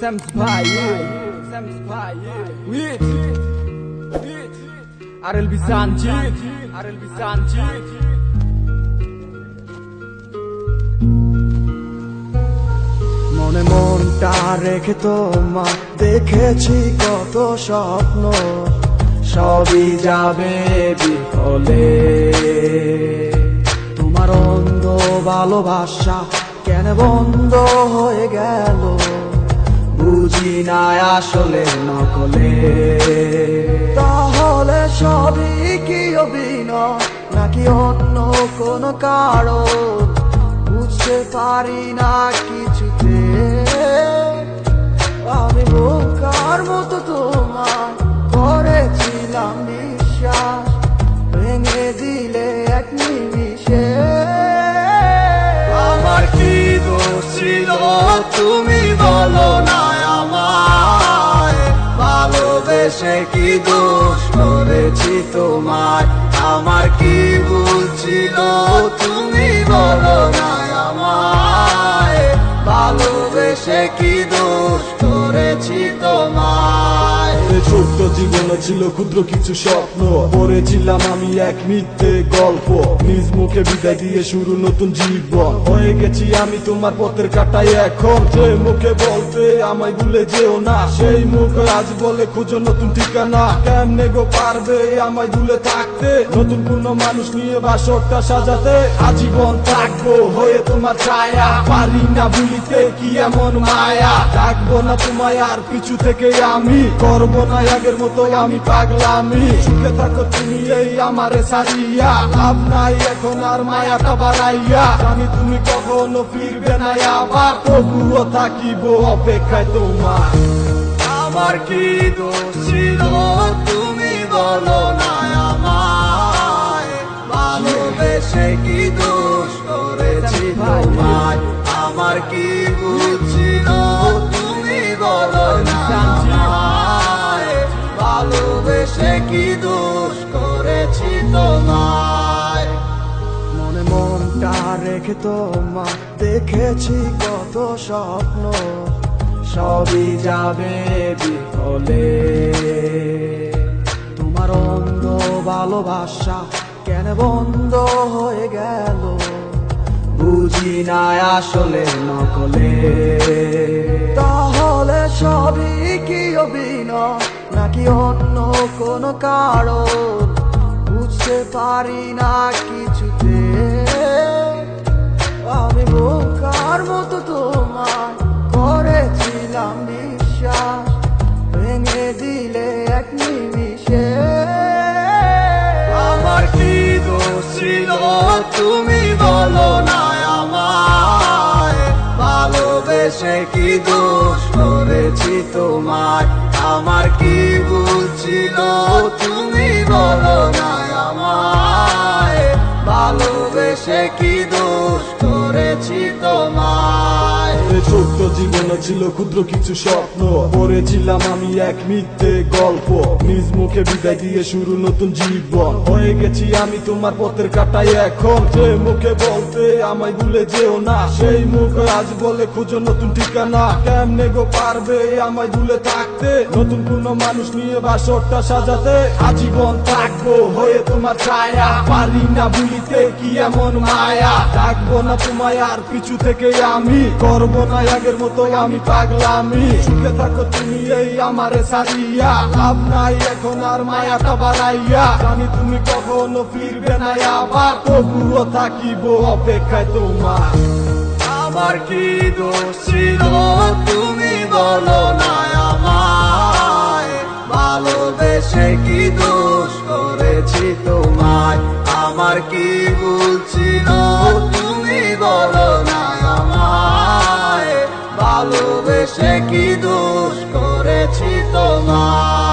RLB Sanchez, RLB Sanchez. মনে মনটা রেখে তোমার দেখেছি কত স্বপ্ন, সবই যাবে বিফলে। তোমার অন্ধ ভালোবাসা কেন বন্ধ হয়ে গেল, বুঝি না আসলে নকলে। তাহলে সবই কি অভিনয় নাকি অন্য কোনো কারণ, বুঝতে পারি না কিছুতে। আমি বোকার মতো তোমার করেছিলাম বিশ্বাস, ভেঙে দিলে এক নিমিষে। আমার কি দোষ ছিল তুমি বলো না আমায়, ভালোবেসে কি দোষ করেছি তোমায়। আমার কি ভুল ছিল তুমি বলো না আমায়, ভালোবেসে কি দোষ করেছি তোমায়। ছোট্ট জীবনে ছিল ক্ষুদ্র কিছু স্বপ্ন, পড়েছিলাম আমি এক মিথ্যে গল্প। নিজ মুখে বিদায় দিয়ে শুরু নতুন জীবন, হয়ে গেছি আমি তোমার পথের কাটাই এখন। যে মুখে বলতে আমায় ভুলে যেও না, সেই মুখ আজ বলে খুঁজো নতুন ঠিকানা। কেমনে গো পারবে আমায় ভুলে থাকতে, নতুন কোনো মানুষ নিয়ে বাসরটা সাজাতে। আজীবন থাকবো হয়ে তোমার ছায়া, পারি না ভুলিতে কি এমন মায়া। ডাকবো না তোমায় আর পিছু থেকে আমি, করবো না আগের মতো আমি পাগলামি। সুখে থাকো তুমি এই আমারে সারিয়া, লাভ নাই এখন আর মায়াটা বাড়াইয়া। জানি তুমি কখনো ফিরবে না আবার, তবুও থাকিব অপেক্ষায় তোমার। আমার কি দোষ ছিল তুমি বলো না আমায়, ভালোবেসে কি দোষ করেছি তোমায়। আমার কি ভুল ছিল তুমি বলো না আমায়, ভালোবেসে কি দোষ করেছি তোমায়। মনে মনটা রেখে তোমার দেখেছি কত স্বপ্ন, সবই যাবে বিফলে। তোমার অন্ধ ভালোবাসা কেন বন্ধ হয়ে গেল, বুঝি না আসলে নকলে। তাহলে সবই কি অভিনয় নাকি অন্য কোনো কারণ, বুঝতে পারি না কিছুতে। আমি বোকার মতো তোমার করেছিলাম বিশ্বাস, ভেঙে দিলে এক নিমিষে। আমার কি দোষ ছিল তুমি বলো না আমায়, ভালোবেসে কি দোষ করেছি তোমায়। আমার কি ভুল ছিল তুমি বলো না আমায়, ভালোবেসে কি দোষ করেছি তোমায়। ছোট্ট জীবনে ছিল ক্ষুদ্র কিছু স্বপ্ন, পড়েছিলাম আমি এক মিথ্যে গল্প। নিজ মুখে বিদায় দিয়ে শুরু নতুন জীবন, হয়ে গেছি আমি তোমার পথের কাটাই এখন। যে মুখে বলতে আমায় ভুলে যেও না, সেই মুখ আজ বলে খুঁজো নতুন ঠিকানা। কেমনে গো পারবে আমায় ভুলে থাকতে, নতুন কোনো মানুষ নিয়ে বাসরটা সাজাতে। আজীবন থাকবো হয়ে তোমার ছায়া, পারি না ভুলিতে কি এমন মায়া। ডাকবো না তোমায় আর পিছু থেকে আমি, করবো না আগের মতো আমি পাগলামি। সুখে থাকো তুমি এই আমারে সারিয়া, লাভ নাই এখন আর মায়াটা বাড়াইয়া। জানি তুমি কখনো ফিরবে না আবার, তবুও থাকিব অপেক্ষায় তোমার। আমার কি দোষ ছিল তুমি বলো না আমায়, ভালোবেসে কি দোষ করেছি তোমায়। আমার কি ভুল ছিল তুমি বলো না আমায়, ভালোবেসে কি দোষ করেছি তোমায়।